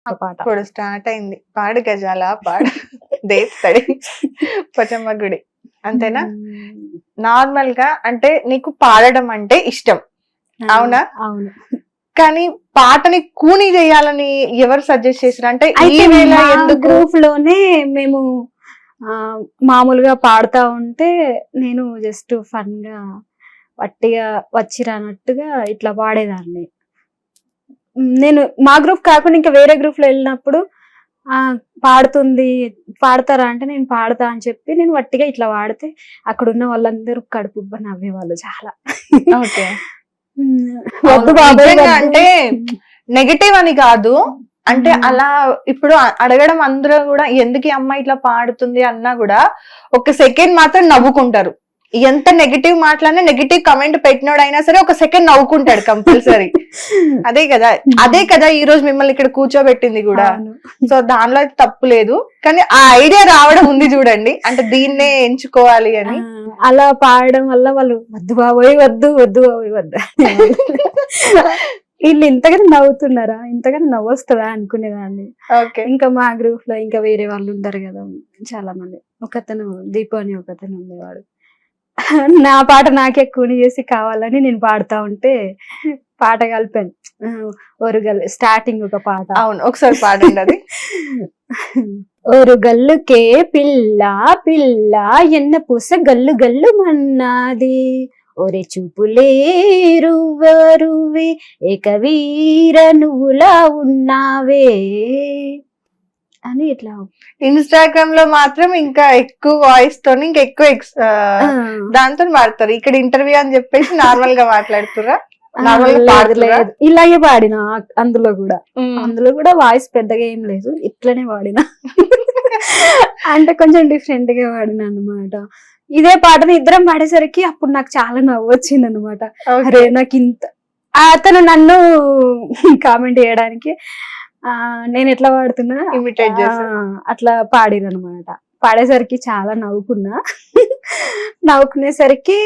ఒక పాట. ఇప్పుడు స్టార్ట్ అయింది. పాడు గజాల పాడు దేత్తడి పోచమ్మ గుడి అంతేనా? నార్మల్ గా అంటే నీకు పాడడం అంటే ఇష్టం అవునా? అవును. కానీ పాటని కూని చేయాలని ఎవరు సజెస్ట్ చేశారు? అంటే ఈ వేళ ఎందుకు? గ్రూప్ లోనే మేము మామూలుగా పాడుతా ఉంటే నేను జస్ట్ ఫన్ గా వట్టిగా వచ్చి రానట్టుగా ఇట్లా పాడేదాన్ని. నేను మా గ్రూప్ కాకుండా ఇంకా వేరే గ్రూప్ లో వెళ్ళినప్పుడు పాడుతుంది పాడతారా అంటే నేను పాడతా అని చెప్పి నేను వట్టిగా ఇట్లా పాడితే అక్కడ ఉన్న వాళ్ళందరూ కడుపుబ్బ నవ్వేవాళ్ళు చాలా. ఓకే. వద్దు బాబాయ్ అంటే నెగటివ్ అని కాదు, అంటే అలా ఇప్పుడు అడగడం అందరూ కూడా ఎందుకు ఈ అమ్మాయి ఇట్లా పాడుతుంది అన్నా కూడా ఒక సెకండ్ మాత్రం నవ్వుకుంటారు. ఎంత నెగటివ్ మాట్లాడినా నెగటివ్ కమెంట్ పెట్టినోడైనా సరే ఒక సెకండ్ నవ్వుకుంటాడు కంపల్సరీ. అదే కదా ఈ రోజు మిమ్మల్ని ఇక్కడ కూర్చోబెట్టింది కూడా. సో దానిలో అయితే తప్పు లేదు, కానీ ఆ ఐడియా రావడం ఉంది చూడండి, అంటే దీన్నే ఎంచుకోవాలి అని. అలా పాడడం వల్ల వాళ్ళు వద్దు బాబోయ్ వద్దు వద్దు బాబోయ్ వద్దు వీళ్ళు ఇంతగానే నవ్వుతున్నారా, ఇంతగానే నవ్వొస్తుందా అనుకునేదాన్ని. ఇంకా మా గ్రూప్ లో ఇంకా వేరే వాళ్ళు ఉంటారు కదా చాలా మంది. ఒకతను దీపు అని ఒకతను ఉండేవాడు, నా పాట నాకే కూని చేసి కావాలని నేను పాడుతా ఉంటే పాట కలిపాను. ఒరుగల్ స్టార్టింగ్ ఒక పాట. అవును, ఒకసారి పాడండి అది. ఒరుగల్లుకే పిల్ల పిల్ల ఎన్న పూస గల్లు గల్లు మన్నాది, ఒరే చూపులే రువ్వరువే ఏకవీర నువ్వులా ఉన్నావే అని ఇట్లా. ఇన్స్టాగ్రామ్ లో మాత్రం ఇంకా ఎక్కువ వాయిస్ తోని ఇంకా ఎక్కువ దాంతో పాడతారు. ఇక్కడ ఇంటర్వ్యూ అని చెప్పేసి నార్మల్ గా మాట్లాడుతురా? ఇలాగే పాడిన. అందులో కూడా వాయిస్ పెద్దగా ఏం లేదు, ఇట్లనే పాడిన. అంటే కొంచెం డిఫరెంట్ గా పాడిన అనమాట. ఇదే పాటను ఇద్దరం పాడేసరికి అప్పుడు నాకు చాలా నవ్వు వచ్చింది అనమాట. అరే నాకు ఇంత అతను నన్ను కామెంట్ చేయడానికి నేను ఎట్లా పాడుతున్నా ఇమిటేట్ చేసి అట్లా పాడినమాట. పాడేసరికి చాలా నవ్వుకునేసరికి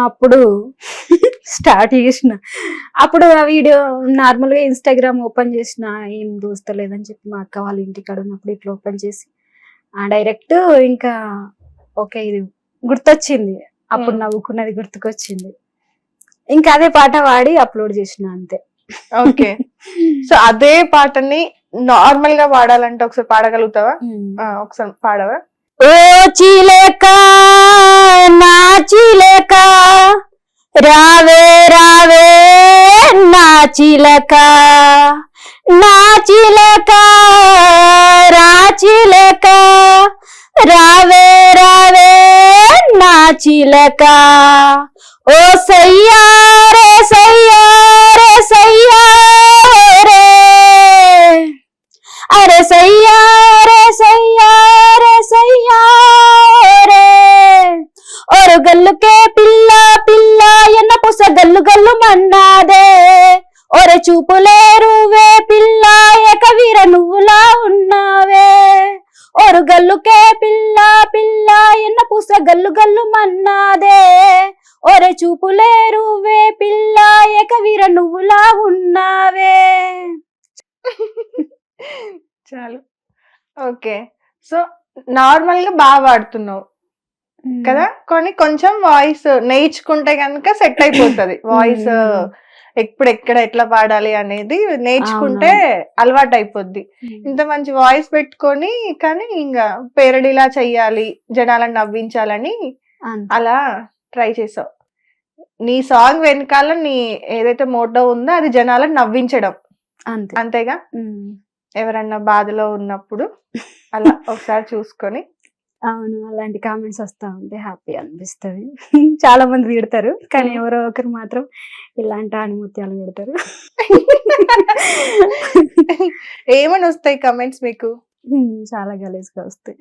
అప్పుడు స్టార్ట్ చేసిన. అప్పుడు ఆ వీడియో నార్మల్ గా ఇన్స్టాగ్రామ్ ఓపెన్ చేసిన, ఏం దోస్తలేదని చెప్పి మా అక్క వాళ్ళ ఇంటికాడ ఉన్నప్పుడు ఇట్లా ఓపెన్ చేసి డైరెక్ట్ ఇంకా ఓకే ఇది గుర్తొచ్చింది, అప్పుడు నవ్వుకున్నది గుర్తుకొచ్చింది, ఇంకా అదే పాట పాడి అప్లోడ్ చేసిన అంతే. ఓకే. సో అదే పాటని నార్మల్ గా పాడాలంటే ఒకసారి పాడగలుగుతావా? ఒకసారి పాడవా? ఓ చిలక నా చిలక రావే రావే నా చిలక, నా చిలక రా చిలక రావే రావే నా చిలక, ఓ సయ్యారే సయ్యారే సయ్యారే అరే సయ్యారే సయ్యారే సయ్యారే, ఒరు గల్లుకే పిల్ల పిల్ల ఎన్న పుస గల్లు గల్లు మన్నాదే, ఒరే చూపులే రువే పిల్ల ఏకవీర నువ్వులా ఉన్నావే, ఒరు గల్లుకే పిల్ల పిల్ల ఎన్న పుస గల్లు గల్లు మన్నాదే, ఒరే చూపులే రువే పిల్ల ఏకవీర నువ్వులా ఉన్నావే. చాలు. ఓకే. సో నార్మల్ గా బాగా పాడుతున్నావు కదా, కానీ కొంచెం వాయిస్ నేర్చుకుంటే కనుక సెట్ అయిపోతుంది. వాయిస్ ఎప్పుడు ఎక్కడ ఎట్లా పాడాలి అనేది నేర్చుకుంటే అలవాటు అయిపోద్ది. ఇంత మంచి వాయిస్ పెట్టుకొని కానీ ఇంకా పేరడిలా చెయ్యాలి, జనాలను నవ్వించాలని అలా ట్రై చేసావు. నీ సాంగ్ వెనకాల నీ ఏదైతే మోటో ఉందో అది జనాలను నవ్వించడం, అంతేగా? ఎవరన్నా బాధలో ఉన్నప్పుడు అలా ఒకసారి చూసుకొని. అవును, అలాంటి కామెంట్స్ వస్తా ఉంటే హ్యాపీ అనిపిస్తుంది. చాలా మంది పెడతారు, కానీ ఎవరో ఒకరు మాత్రం ఇలాంటి అనుమత్యాలు పెడతారు. ఏమని వస్తాయి కమెంట్స్ మీకు? చాలా గలీజ్గా వస్తాయి.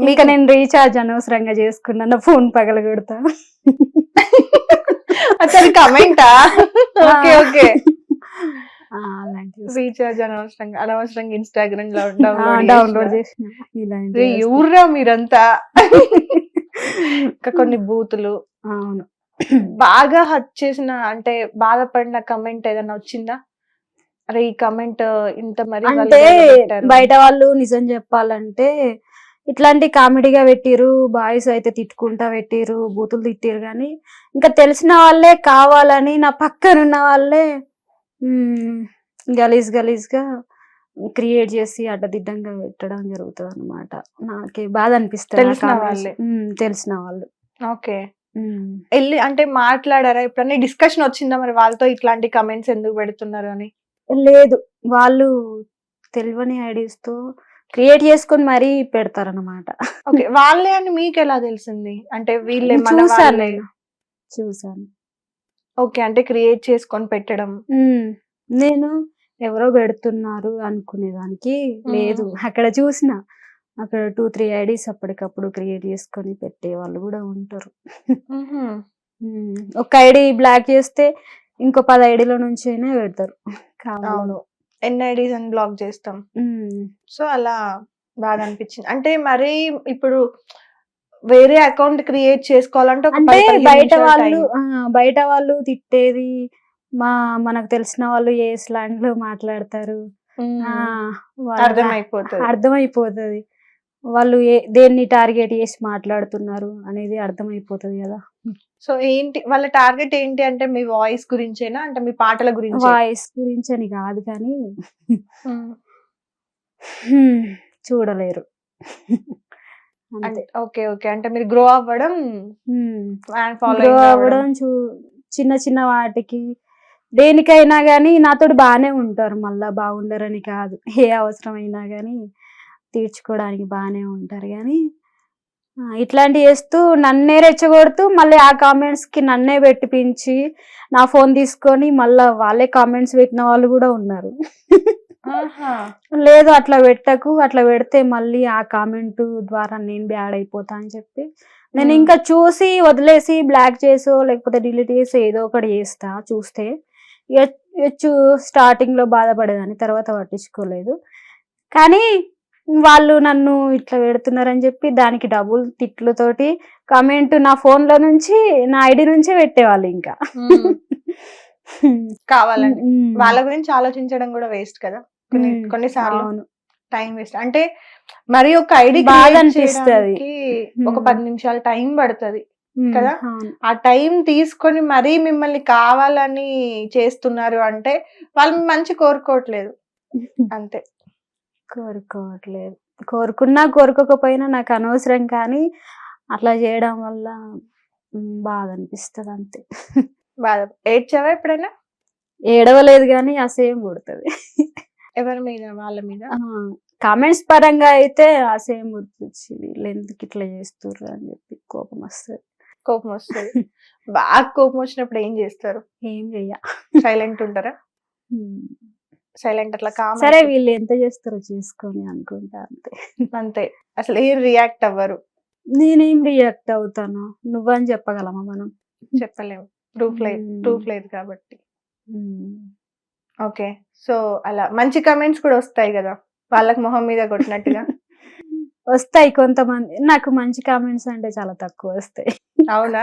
ఇంకా నేను రీఛార్జ్ అనవసరంగా చేసుకున్నా, ఫోన్ పగల కొడతా. అసలు కమెంటా? Okay okay. రీఛార్జ్ అనవసరంగా ఇన్స్టాగ్రామ్ డౌన్లోడ్ చేసిన ఊర్రా మీరంతా. ఇంకా కొన్ని బూతులు. అవును. బాగా హర్ట్ చేసిన అంటే బాధపడిన కమెంట్ ఏదైనా వచ్చిందా? అరే ఈ కమెంట్ ఇంత మరి అంటే బయట వాళ్ళు నిజం చెప్పాలంటే ఇట్లాంటి కామెడీగా పెట్టిరు, బాయ్స్ అయితే తిట్టుకుంటా పెట్టిరు, బూతులు తిట్టిరు, కానీ ఇంకా తెలిసిన వాళ్ళే కావాలని నా పక్కన ఉన్న వాళ్ళే గలీజ్ గలీజ్గా క్రియేట్ చేసి అడ్డదిడ్డంగా పెట్టడం జరుగుతుంది అనమాట. నాకే బాధ అనిపిస్తుంది తెలిసిన వాళ్ళే. తెలిసిన వాళ్ళు. ఓకే. వెళ్ళి అంటే మాట్లాడారా ఎప్పుడన్నా? డిస్కషన్ వచ్చిందా మరి వాళ్ళతో ఇట్లాంటి కమెంట్స్ ఎందుకు పెడుతున్నారు అని? లేదు, వాళ్ళు తెలియని ఐడీస్ తో క్రియేట్ చేసుకొని మరీ పెడతారన్నమాట. ఓకే. వాళ్ళే అని మీకు ఎలా తెలిసింది? అంటే వీళ్ళే మన చూసాను వాళ్ళే? నేను, చూసాను. ఓకే. అంటే క్రియేట్ చేసుకొని పెట్టడం. నేను ఎవరో పెడుతున్నారు అనుకునేదానికి లేదు, అక్కడ చూసిన అక్కడ 2-3 ఐడీస్ అప్పటికప్పుడు క్రియేట్ చేసుకొని పెట్టే వాళ్ళు కూడా ఉంటారు. ఒక ఐడి బ్లాక్ చేస్తే ఇంకో 10 ఐడీల నుంచి అయినా పెడతారు. అవును. ఎన్ని ఐడీస్ అని బ్లాక్ చేస్తాం. సో అలా బాగా అనిపించింది. అంటే మరి ఇప్పుడు వేరే అకౌంట్ క్రియేట్ చేసుకోవాలంటే ఒక అంటే 10-15 బయట నిమిషాలు వాళ్ళు time. బయట వాళ్ళు తిట్టేది మనకు తెలిసిన వాళ్ళు ఏ స్లాంగ్ లో మాట్లాడతారు, అర్థమైపోతుంది. అర్థమైపోతుంది వాళ్ళు దేన్ని టార్గెట్ చేసి మాట్లాడుతున్నారు అనేది అర్థమైపోతుంది కదా. సో ఏంటి వాళ్ళ టార్గెట్ ఏంటి అంటే మీ వాయిస్ గురించేనా? అంటే మీ పాటల గురించి? వాయిస్ గురించి అని కాదు కానీ చూడలేరు అంతే. ఓకే. ఓకే. అంటే మీరు గ్రో అవ్వడం, గ్రో అవ్వడం చిన్న చిన్న వాటికి దేనికైనా గానీ నాతోటి బాగానే ఉంటారు, మళ్ళా బాగుండరని కాదు, ఏ అవసరమైనా గానీ తీర్చుకోవడానికి బాగానే ఉంటారు, కానీ ఇట్లాంటివి చేస్తూ నన్నే రెచ్చగొడుతూ మళ్ళీ ఆ కామెంట్స్ కి నన్నే పెట్టిపించి నా ఫోన్ తీసుకొని మళ్ళా వాళ్ళే కామెంట్స్ పెట్టిన వాళ్ళు కూడా ఉన్నారు. లేదు అట్లా పెట్టకు, అట్లా పెడితే మళ్ళీ ఆ కామెంట్ ద్వారా నేను బ్యాడ్ అయిపోతా అని చెప్పి నేను ఇంకా చూసి వదిలేసి బ్లాక్ చేసో లేకపోతే డిలీట్ చేసి ఏదో ఒకటి చేస్తా. చూస్తే స్టార్టింగ్ లో బాధపడేదాన్ని, తర్వాత పట్టించుకోలేదు. కానీ వాళ్ళు నన్ను ఇట్లా పెడుతున్నారని చెప్పి దానికి డబుల్ తిట్లతోటి కామెంట్ నా ఫోన్ లో నుంచి నా ఐడి నుంచే పెట్టేవాళ్ళు ఇంకా. కావాలని వాళ్ళ గురించి ఆలోచించడం కూడా వేస్ట్ కదా కొన్నిసార్లు. Time waste. అంటే మరి ఒక ఐడి బాధ అనిపిస్తుంది, ఒక 10 నిమిషాలు టైం పడుతుంది కదా. ఆ టైం తీసుకొని మరీ మిమ్మల్ని కావాలని చేస్తున్నారు అంటే వాళ్ళు మంచి కోరుకోవట్లేదు అంతే. కోరుకోవట్లేదు, కోరుకున్నా కోరుకోకపోయినా నాకు అనవసరం, కానీ అట్లా చేయడం వల్ల బాధ అనిపిస్తుంది అంతే. బాధ. ఏడ్చావా ఎప్పుడైనా? ఏడవలేదు కానీ అసహ్యం కొడుతుంది. ఎవరి మీద? వాళ్ళ మీద? కామెంట్స్ పరంగా అయితే అసహ్యం గుర్తొచ్చి వీళ్ళు ఎందుకు ఇట్లా చేస్తుర్రు అని చెప్పి కోపం వస్తుంది. కోపం వస్తుంది. బాగా కోపం వచ్చినప్పుడు ఏం చేస్తారు? ఏం చెయ్య, సైలెంట్ ఉంటారా? సైలెంట్ అట్లా కామ్. సరే వీళ్ళు ఎంత చేస్తారో చేసుకొని అనుకుంటా అంతే. అంతే, అసలు ఏం రియాక్ట్ అవ్వరు. నేనేం రియాక్ట్ అవుతాను, నువ్వని చెప్పగలమా మనం? చెప్పలేము, ప్రూఫ్ లేదు కాబట్టి. ఓకే. సో అలా మంచి కమెంట్స్ కూడా వస్తాయి కదా వాళ్ళకి మొహం మీద కొట్టినట్టుగా. వస్తాయి కొంతమంది, నాకు మంచి కామెంట్స్ అంటే చాలా తక్కువ వస్తాయి. అవునా?